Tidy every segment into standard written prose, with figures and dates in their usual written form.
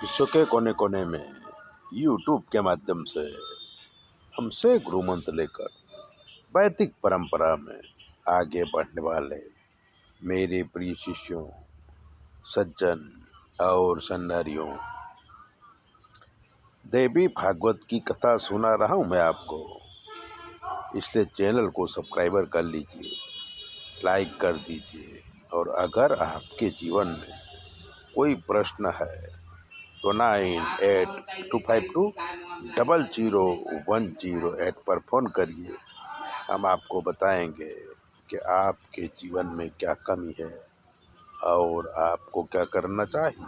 विश्व के कोने कोने में यूट्यूब के माध्यम से हमसे गुरु मंत्र लेकर वैदिक परंपरा में आगे बढ़ने वाले मेरे प्रिय शिष्यों, सज्जन और सन्नारियों, देवी भागवत की कथा सुना रहा हूँ मैं आपको। इसलिए चैनल को सब्सक्राइबर कर लीजिए, लाइक कर दीजिए। और अगर आपके जीवन में कोई प्रश्न है तो 9825200108 पर फ़ोन करिए। हम आपको बताएंगे कि आपके जीवन में क्या कमी है और आपको क्या करना चाहिए।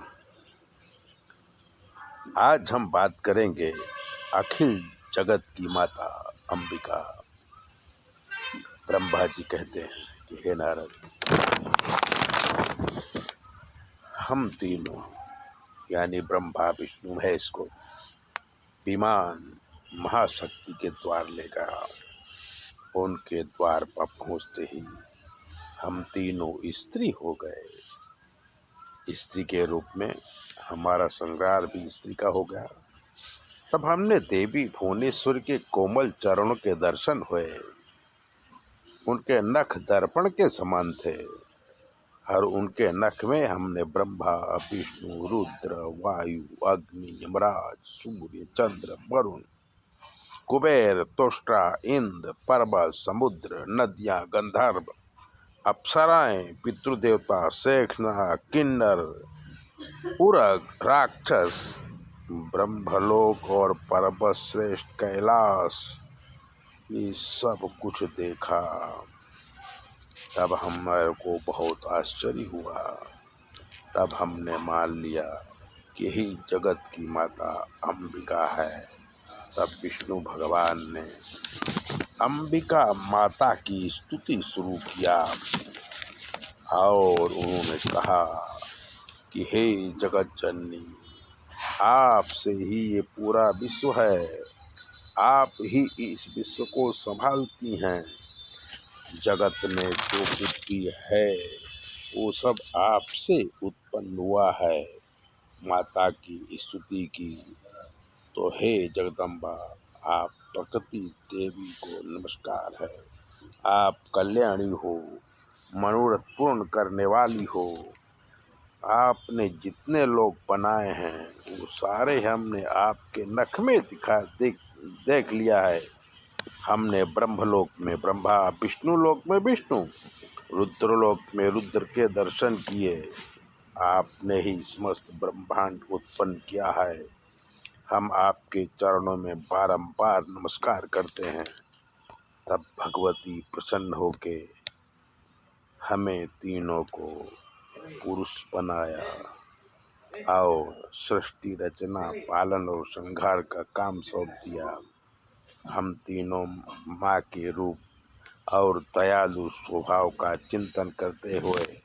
आज हम बात करेंगे अखिल जगत की माता अंबिका। ब्रह्मा जी कहते हैं कि हे नारद, हम तीनों यानी ब्रह्मा विष्णु महेश को विमान महाशक्ति के द्वार ले गया। उनके द्वार पर पहुँचते ही हम तीनों स्त्री हो गए। स्त्री के रूप में हमारा संग्रार भी स्त्री का हो गया। तब हमने देवी भुवनेश्वर के कोमल चरणों के दर्शन हुए। उनके नख दर्पण के समान थे और उनके नख में हमने ब्रह्मा, विष्णु, रुद्र, वायु, अग्नि, यमराज, सूर्य, चंद्र, वरुण, कुबेर, त्वष्टा, इंद्र, पर्वत, समुद्र, नदियां, गंधर्व, अप्सराएं, पितृदेवता, शेखनाग, किन्नर, उरग, राक्षस, ब्रह्मलोक और पर्वत श्रेष्ठ कैलाश, ये सब कुछ देखा। तब हमारे को बहुत आश्चर्य हुआ। तब हमने मान लिया कि यही जगत की माता अंबिका है। तब विष्णु भगवान ने अंबिका माता की स्तुति शुरू किया और उन्होंने कहा कि हे जगत जननी, आपसे ही ये पूरा विश्व है। आप ही इस विश्व को संभालती हैं। जगत में जो कुछ भी है वो सब आपसे उत्पन्न हुआ है। माता की स्तुति की तो हे जगदम्बा, आप प्रकृति देवी को नमस्कार है। आप कल्याणी हो, मनोरथ पूर्ण करने वाली हो। आपने जितने लोग बनाए हैं वो सारे हमने आपके नख में देख लिया है। हमने ब्रह्मलोक में ब्रह्मा, विष्णु लोक में विष्णु, रुद्रलोक में रुद्र के दर्शन किए। आपने ही समस्त ब्रह्मांड उत्पन्न किया है। हम आपके चरणों में बारंबार नमस्कार करते हैं। तब भगवती प्रसन्न होके हमें तीनों को पुरुष बनाया और सृष्टि, रचना, पालन और संहार का काम सौंप दिया। हम तीनों माँ के रूप और दयालु स्वभाव का चिंतन करते हुए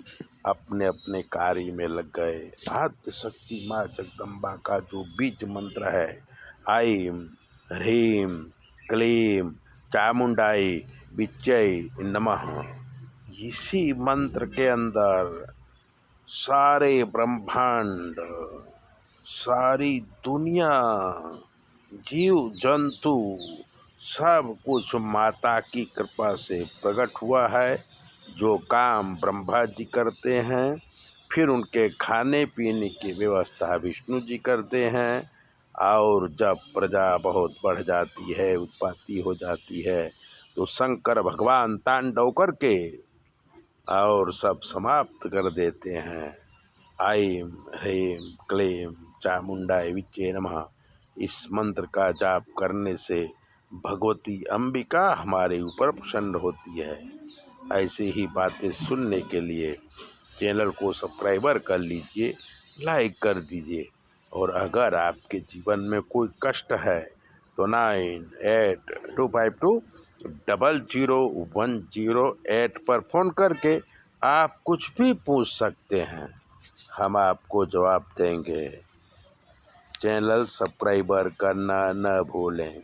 अपने अपने कार्य में लग गए। आद्य शक्ति माँ जगदम्बा का जो बीज मंत्र है, ऐं ह्रीं क्लीं चामुंडाई विच्चै नमः, इसी मंत्र के अंदर सारे ब्रह्मांड, सारी दुनिया, जीव जंतु, सब कुछ माता की कृपा से प्रकट हुआ है। जो काम ब्रह्मा जी करते हैं, फिर उनके खाने पीने की व्यवस्था विष्णु जी करते हैं। और जब प्रजा बहुत बढ़ जाती है, उत्पत्ति हो जाती है, तो शंकर भगवान तांडव करके और सब समाप्त कर देते हैं। ऐं ह्रीं क्लीं चामुंडाय विच्चे नमः, इस मंत्र का जाप करने से भगवती अंबिका हमारे ऊपर प्रसन्न होती है। ऐसी ही बातें सुनने के लिए चैनल को सब्सक्राइबर कर लीजिए, लाइक कर दीजिए। और अगर आपके जीवन में कोई कष्ट है तो 9825200108 पर फ़ोन करके आप कुछ भी पूछ सकते हैं, हम आपको जवाब देंगे। चैनल सब्सक्राइबर करना न भूलें।